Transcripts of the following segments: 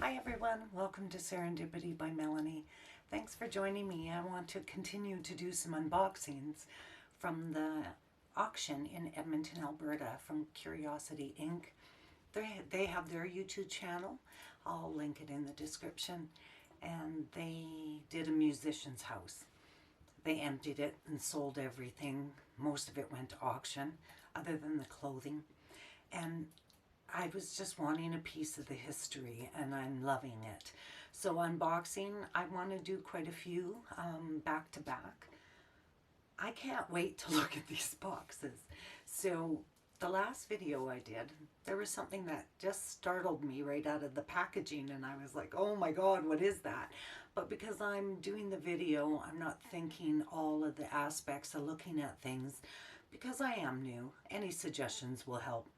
Hi everyone, welcome to Serendipity by Melanie. Thanks for joining me. I want to continue to do some unboxings from the auction in Edmonton, Alberta from Curiosity Inc. They have their YouTube channel. I'll link it in the description. And they did a musician's house. They emptied it and sold everything. Most of it went to auction, other than the clothing. And I was just wanting a piece of the history, and I'm loving it. So unboxing, I want to do quite a few back to back. I can't wait to look at these boxes. So the last video I did, there was something that just startled me right out of the packaging, and I was like, oh my God, what is that? But because I'm doing the video, I'm not thinking all of the aspects of looking at things because I am new. Any suggestions will help.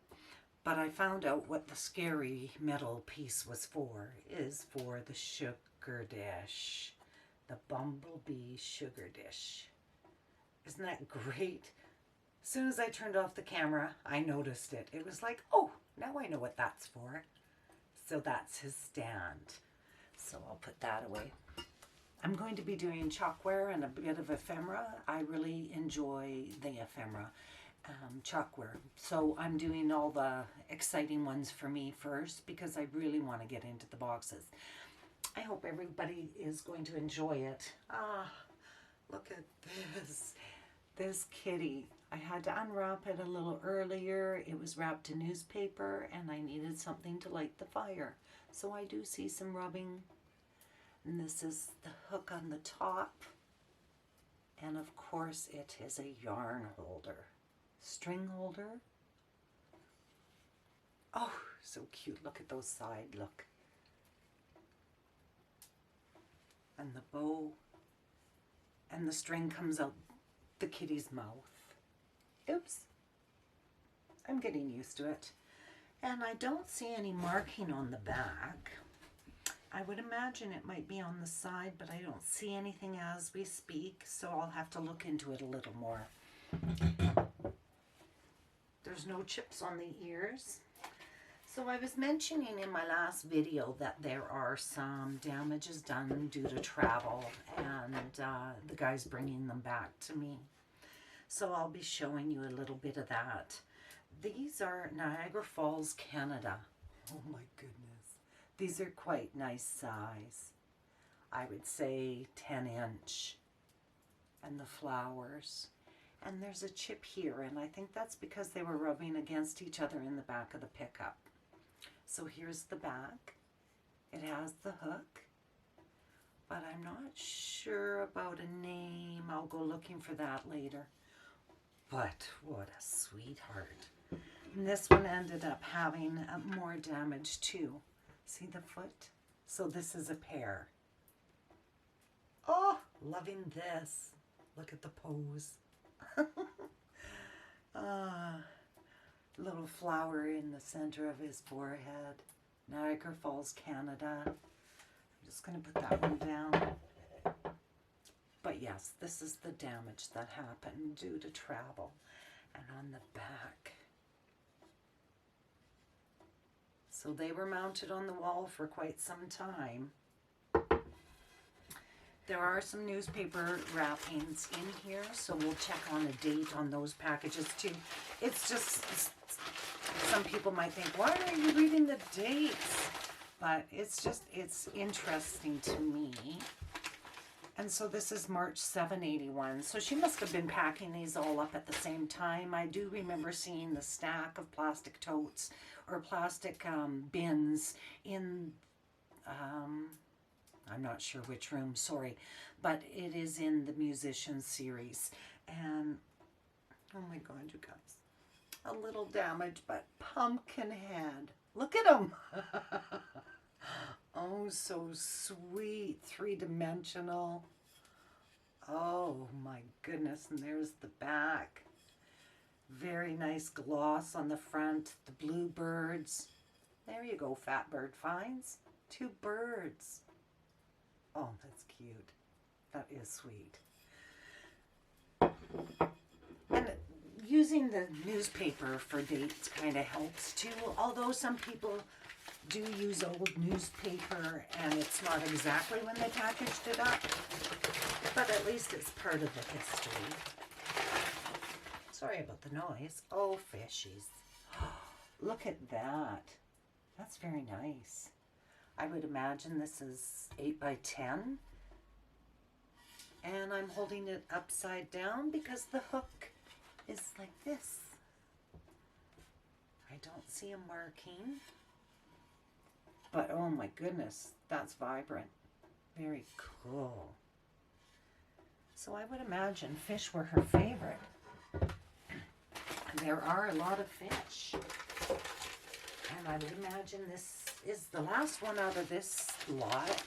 But I found out what the scary metal piece was for. Is for the sugar dish. The bumblebee sugar dish. Isn't that great? As soon as I turned off the camera, I noticed it. It was like, oh, now I know what that's for. So that's his stand. So I'll put that away. I'm going to be doing chalkware and a bit of ephemera. I really enjoy the ephemera. Chalkware. So I'm doing all the exciting ones for me first because I really want to get into the boxes. I hope everybody is going to enjoy it. Ah, look at this. This kitty. I had to unwrap it a little earlier. It was wrapped in newspaper and I needed something to light the fire. So I do see some rubbing. And this is the hook on the top. And of course it is a yarn holder. String holder. Oh, so cute. Look at those side, look. And the bow. And the string comes out the kitty's mouth. Oops. I'm getting used to it. And I don't see any marking on the back. I would imagine it might be on the side, but I don't see anything as we speak, so I'll have to look into it a little more. There's no chips on the ears. So I was mentioning in my last video that there are some damages done due to travel, and the guy's bringing them back to me. So I'll be showing you a little bit of that. These are Niagara Falls, Canada. Oh my goodness. These are quite nice size. I would say 10-inch. And the flowers. And there's a chip here, and I think that's because they were rubbing against each other in the back of the pickup. So here's the back. It has the hook, but I'm not sure about a name. I'll go looking for that later. But what a sweetheart. And this one ended up having more damage too. See the foot? So this is a pair. Oh, loving this. Look at the pose. Little flower in the center of his forehead. Niagara Falls, Canada. I'm just going to put that one down. But yes, this is the damage that happened due to travel. And on the back. So they were mounted on the wall for quite some time. There are some newspaper wrappings in here, so we'll check on a date on those packages too. It's just, some people might think, why are you reading the dates? But it's just, it's interesting to me. And so this is March 781. So she must have been packing these all up at the same time. I do remember seeing the stack of plastic totes or plastic bins in, I'm not sure which room, sorry, but it is in the musician series. And, oh my God, you guys, a little damage, but pumpkin head. Look at him. Oh, so sweet, three-dimensional. Oh my goodness, and there's the back. Very nice gloss on the front, the blue birds. There you go, Fat Bird finds. 2 birds. Oh, that's cute. That is sweet. And using the newspaper for dates kind of helps too, although some people do use old newspaper, and it's not exactly when they packaged it up, but at least it's part of the history. Sorry about the noise. Oh, fishies. Look at that. That's very nice. I would imagine this is 8 by 10. And I'm holding it upside down because the hook is like this. I don't see a marking. But oh my goodness, that's vibrant. Very cool. So I would imagine fish were her favorite. There are a lot of fish. And I would imagine this is the last one out of this lot.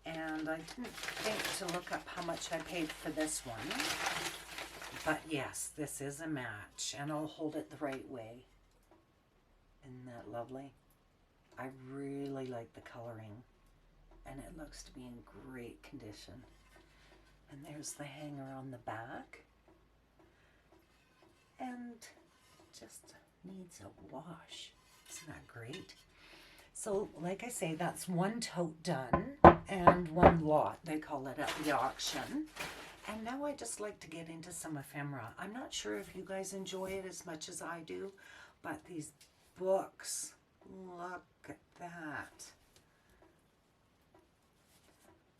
And I didn't think to look up how much I paid for this one. But yes, this is a match. And I'll hold it the right way. Isn't that lovely? I really like the coloring. And it looks to be in great condition. And there's the hanger on the back. And just needs a wash. Isn't that great? So, like I say, that's one tote done and one lot, they call it, at the auction. And now I just like to get into some ephemera. I'm not sure if you guys enjoy it as much as I do, but these books, look at that.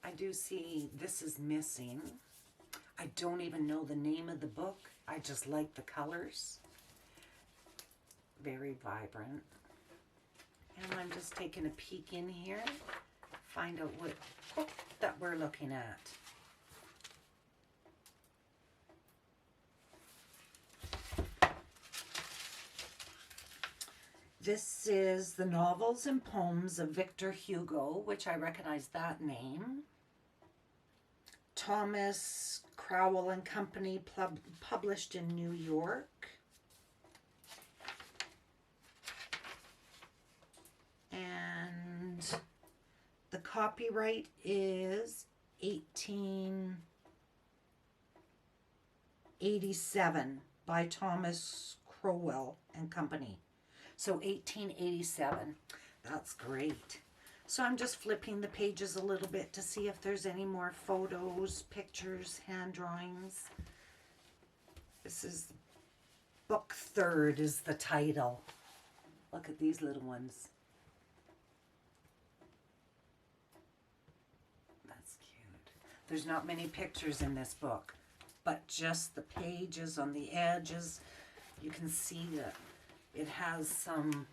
I do see this is missing. I don't even know the name of the book. I just like the colors. Very vibrant. And I'm just taking a peek in here, find out what book that we're looking at. This is the novels and poems of Victor Hugo, which I recognize that name. Thomas Crowell and Company, published in New York. And the copyright is 1887 by Thomas Crowell and Company. So 1887. That's great. So I'm just flipping the pages a little bit to see if there's any more photos, pictures, hand drawings. This is book 3rd is the title. Look at these little ones. That's cute. There's not many pictures in this book, but just the pages on the edges. You can see that it has some,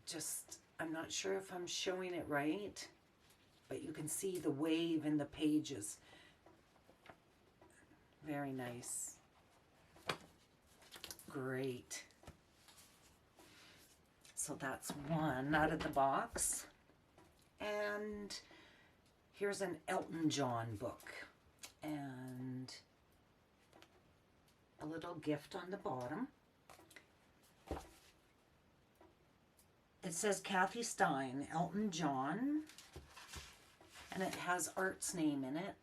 just, I'm not sure if I'm showing it right, but you can see the wave in the pages. Very nice. Great. So that's one out of the box. And here's an Elton John book. And a little gift on the bottom. It says Kathy Stein, Elton John, and it has Art's name in it.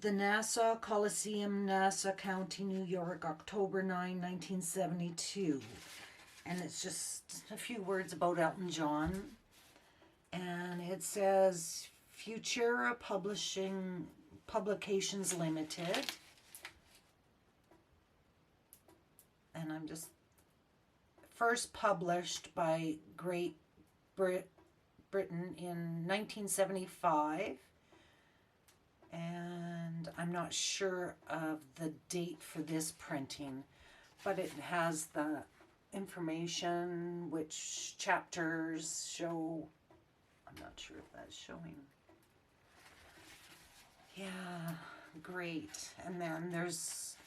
The Nassau Coliseum, Nassau County, New York, October 9, 1972. And it's just a few words about Elton John. And it says Futura Publications Limited. And I'm just first published by Great Britain in 1975. And I'm not sure of the date for this printing, but it has the information, which chapters show. I'm not sure if that's showing. Yeah, great. And then there's,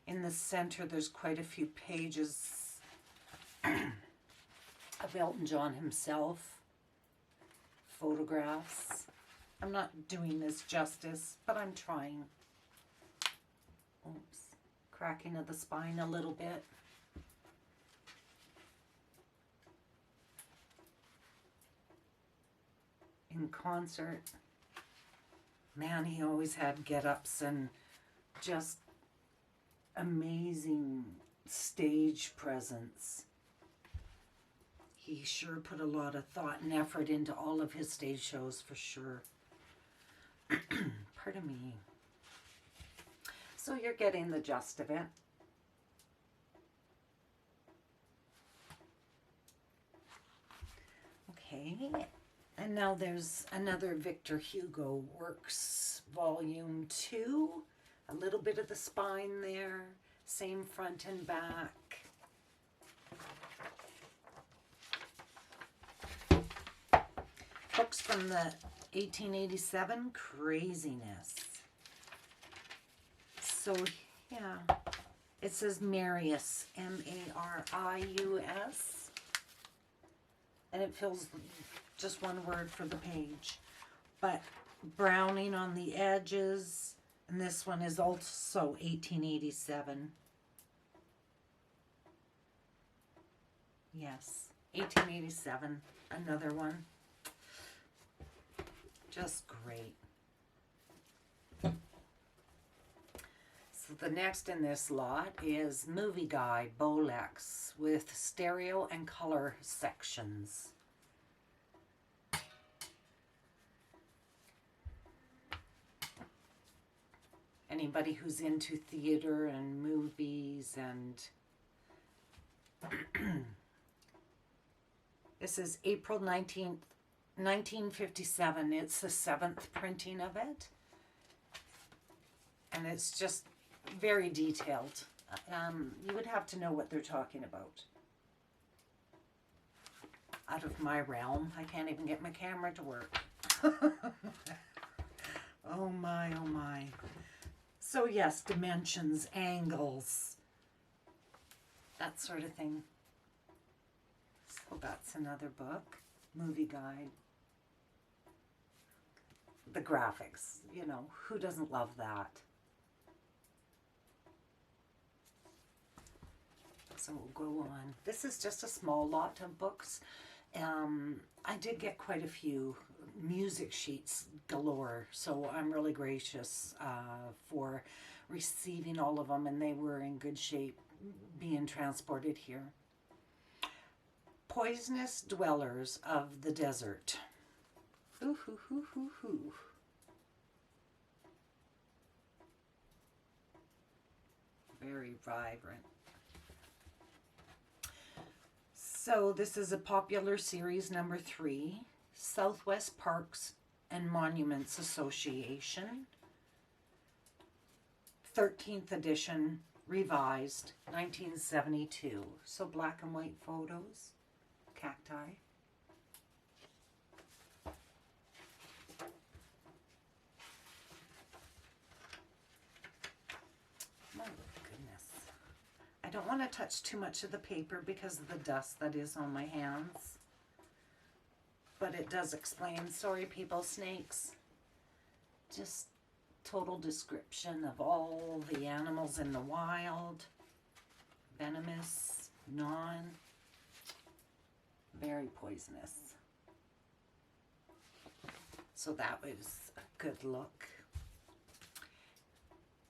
in the center, there's quite a few pages of Elton John himself, photographs. I'm not doing this justice, but I'm trying. Oops, cracking of the spine a little bit. In concert, man, he always had get-ups and just amazing stage presence. He sure put a lot of thought and effort into all of his stage shows, for sure. Pardon me. So you're getting the gist of it. Okay, and now there's another Victor Hugo Works Volume 2. A little bit of the spine there, same front and back. Books from the 1887 craziness. So, yeah, it says Marius, M-A-R-I-U-S, and it fills just one word for the page. But browning on the edges, and this one is also 1887. Yes, 1887, another one. Just great. So the next in this lot is Movie Guide Bolex with stereo and color sections. Anybody who's into theater and movies and this is April 19th, 1957. It's the 7th printing of it. And it's just very detailed. You would have to know what they're talking about. Out of my realm. I can't even get my camera to work. Oh my, oh my. So yes, dimensions, angles, that sort of thing. So that's another book. Movie Guide. The graphics, you know, who doesn't love that? So we'll go on. This is just a small lot of books. I did get quite a few music sheets galore, so I'm really gracious for receiving all of them, and they were in good shape being transported here. Poisonous Dwellers of the Desert. Ooh, hoo, hoo, hoo, hoo. Very vibrant. So this is a popular series, number 3, Southwest Parks and Monuments Association, 13th edition, revised, 1972. So black and white photos, cacti. My goodness. I don't want to touch too much of the paper because of the dust that is on my hands. But it does explain, sorry people, snakes. Just total description of all the animals in the wild. Venomous, non, very poisonous. So that was a good look.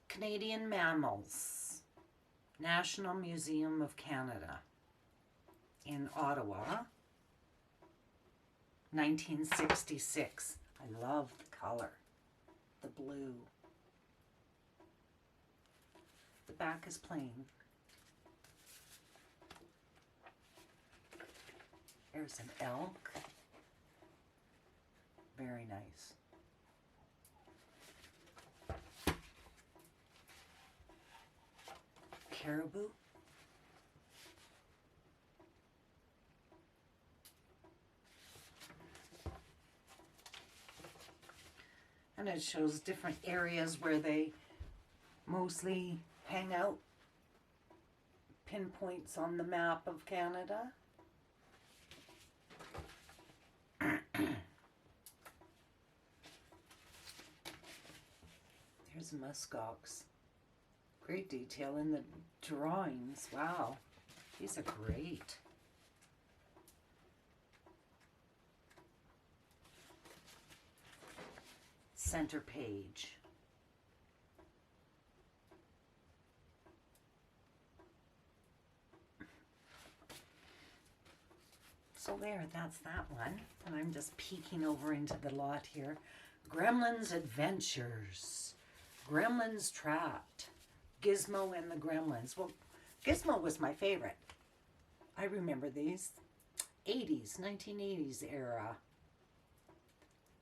Canadian Mammals, National Museum of Canada in Ottawa, 1966. I love the color, the blue. The back is plain. There's an elk. Very nice. Caribou. And it shows different areas where they mostly hang out. Pinpoints on the map of Canada. There's muskox. Great detail in the drawings. Wow, these are great. Center page. So there, that's that one. And I'm just peeking over into the lot here. Gremlins Adventures. Gremlins Trapped. Gizmo and the Gremlins. Well, Gizmo was my favorite. I remember these. 1980s era.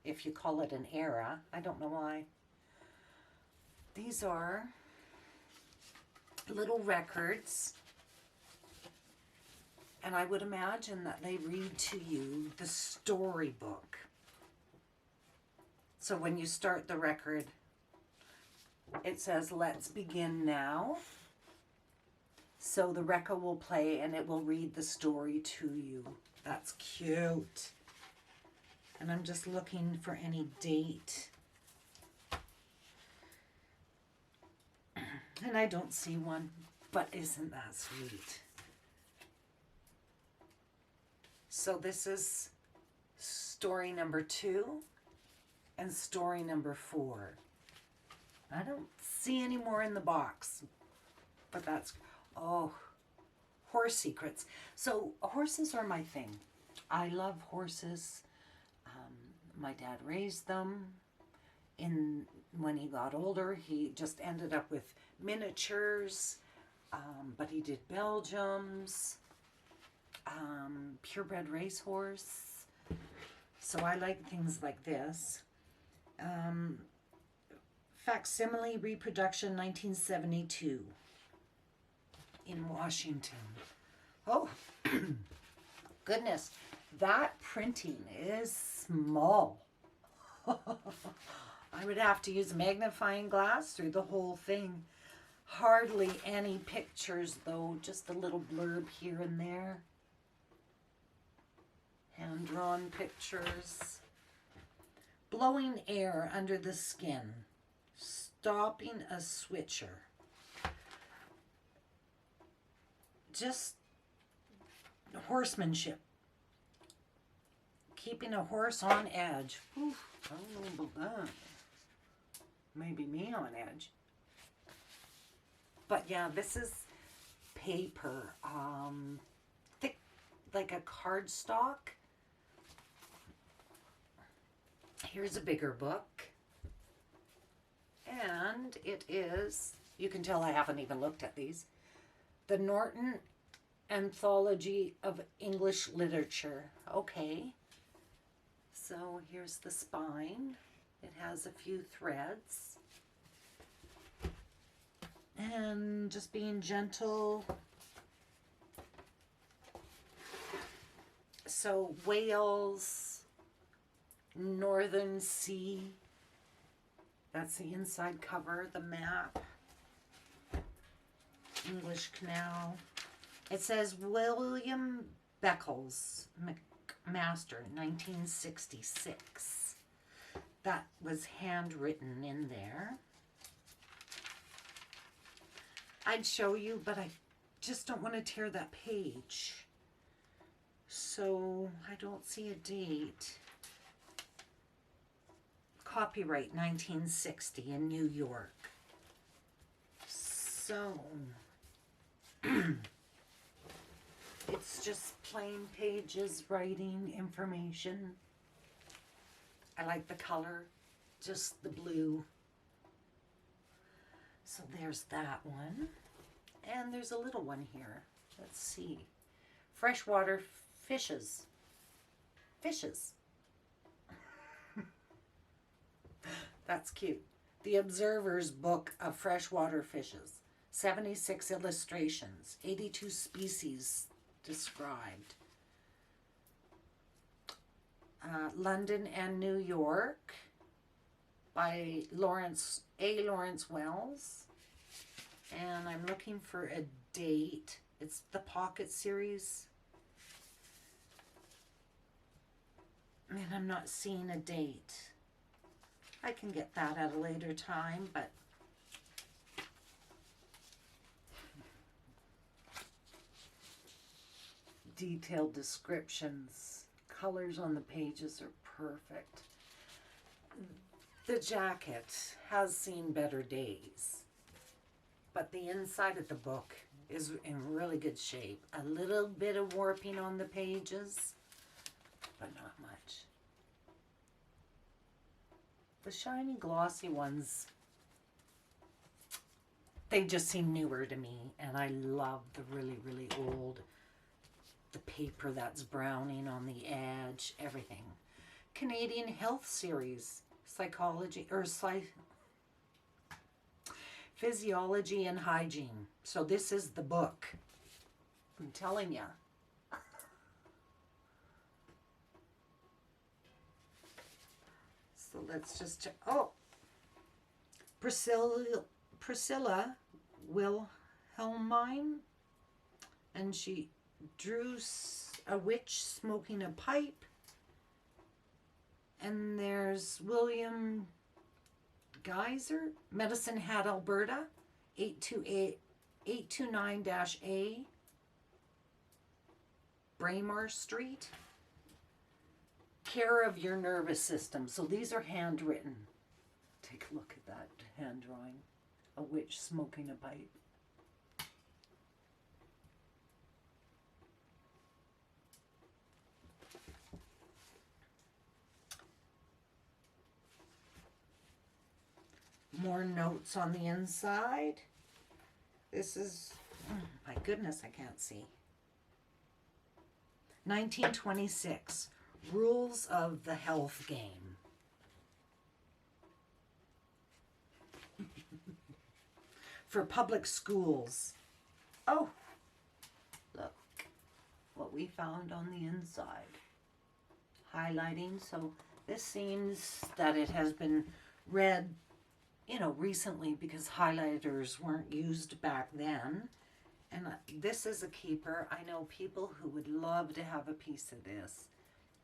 If you call it an era. I don't know why. These are little records. And I would imagine that they read to you the storybook. So when you start the record, it says, "Let's begin now." So the record will play and it will read the story to you. That's cute. And I'm just looking for any date. And I don't see one, but isn't that sweet? So this is story number 2 and story number 4. I don't see any more in the box, but that's, oh, horse secrets. So horses are my thing. I love horses. My dad raised them. When he got older, he just ended up with miniatures, but he did Belgiums. Purebred racehorse. So I like things like this. Facsimile reproduction 1972 in Washington. Oh, goodness. That printing is small. I would have to use a magnifying glass through the whole thing. Hardly any pictures though, just a little blurb here and there. Hand-drawn pictures. Blowing air under the skin. Stopping a switcher. Just horsemanship. Keeping a horse on edge. Oof, I don't know about that. Maybe me on edge. But yeah, this is paper. Thick, like a cardstock. Here's a bigger book. And it is, you can tell I haven't even looked at these, the Norton Anthology of English Literature. Okay. So here's the spine. It has a few threads. And just being gentle. So Wales, Northern Sea. That's the inside cover, the map. English Canal. It says William Beckles, McMaster, 1966. That was handwritten in there. I'd show you, but I just don't want to tear that page. So I don't see a date. Copyright 1960 in New York. So it's just plain pages, writing, information. I like the color, just the blue. So there's that one. And there's a little one here. Let's see. Freshwater fishes. Fishes. That's cute. The Observer's Book of Freshwater Fishes. 76 illustrations. 82 species described. London and New York by Lawrence Wells. And I'm looking for a date. It's the Pocket Series. And I'm not seeing a date. I can get that at a later time, but detailed descriptions. Colors on the pages are perfect. The jacket has seen better days, but the inside of the book is in really good shape. A little bit of warping on the pages, but not much. The shiny, glossy ones, they just seem newer to me, and I love the really, really old, the paper that's browning on the edge, everything. Canadian Health Series, Psychology, or Physiology and Hygiene. So this is the book. I'm telling you. So let's just check. Oh, Priscilla Wilhelmine, and she drew a witch smoking a pipe. And there's William Geyser, Medicine Hat, Alberta, 829-A, Braemar Street. Care of your nervous system. So these are handwritten. Take a look at that hand drawing. A witch smoking a pipe. More notes on the inside. This is, oh my goodness, I can't see. 1926. Rules of the Health Game. For public schools. Oh, look what we found on the inside. Highlighting. So this seems that it has been read, you know, recently, because highlighters weren't used back then. And this is a keeper. I know people who would love to have a piece of this.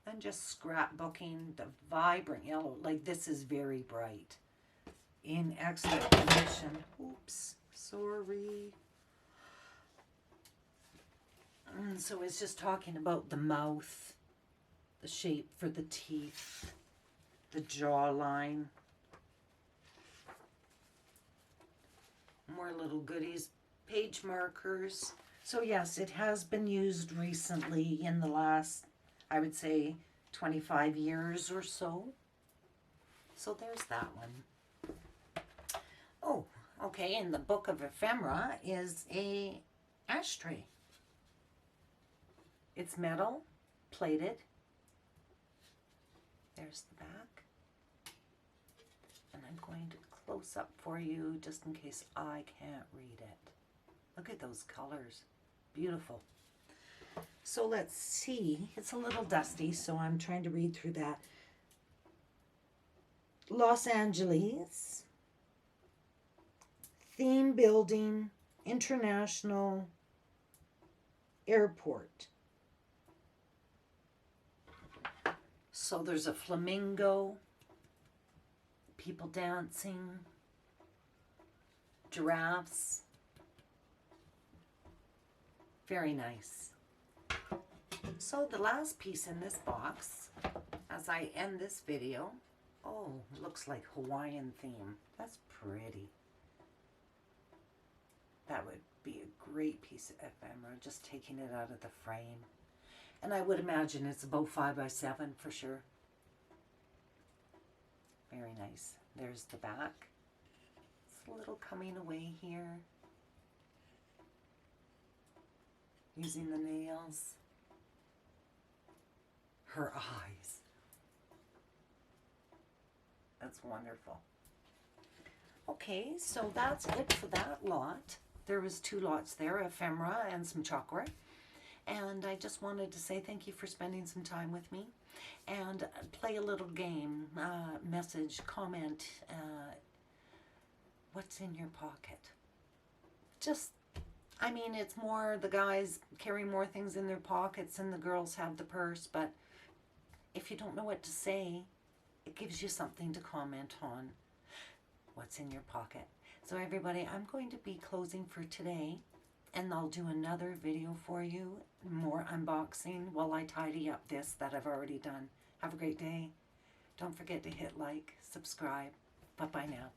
And just scrapbooking, the vibrant yellow. Like, this is very bright. In excellent condition. Oops, sorry. And so it's just talking about the mouth, the shape for the teeth, the jawline. More little goodies, page markers. So yes, it has been used recently in the last, I would say, 25 years or so. So there's that one. Oh, okay, and the Book of Ephemera is a ashtray. It's metal, plated. There's the back. And I'm going to close up for you just in case I can't read it. Look at those colors. Beautiful. So let's see. It's a little dusty, so I'm trying to read through that. Los Angeles. Theme Building. International Airport. So there's a flamingo. People dancing. Giraffes. Very nice. So the last piece in this box, as I end this video, oh, looks like Hawaiian theme. That's pretty. That would be a great piece of ephemera, just taking it out of the frame. And I would imagine it's about 5 by 7 for sure. Very nice. There's the back. It's a little coming away here. Using the nails. Her eyes. That's wonderful. Okay, so that's it for that lot. There was 2 lots there, ephemera and some chalkwork. And I just wanted to say thank you for spending some time with me. And play a little game, message, comment, what's in your pocket? Just, I mean, it's more, the guys carry more things in their pockets and the girls have the purse, but if you don't know what to say, it gives you something to comment on. What's in your pocket? So everybody, I'm going to be closing for today, and I'll do another video for you, more unboxing while I tidy up this that I've already done. Have a great day. Don't forget to hit like, subscribe. Bye-bye now.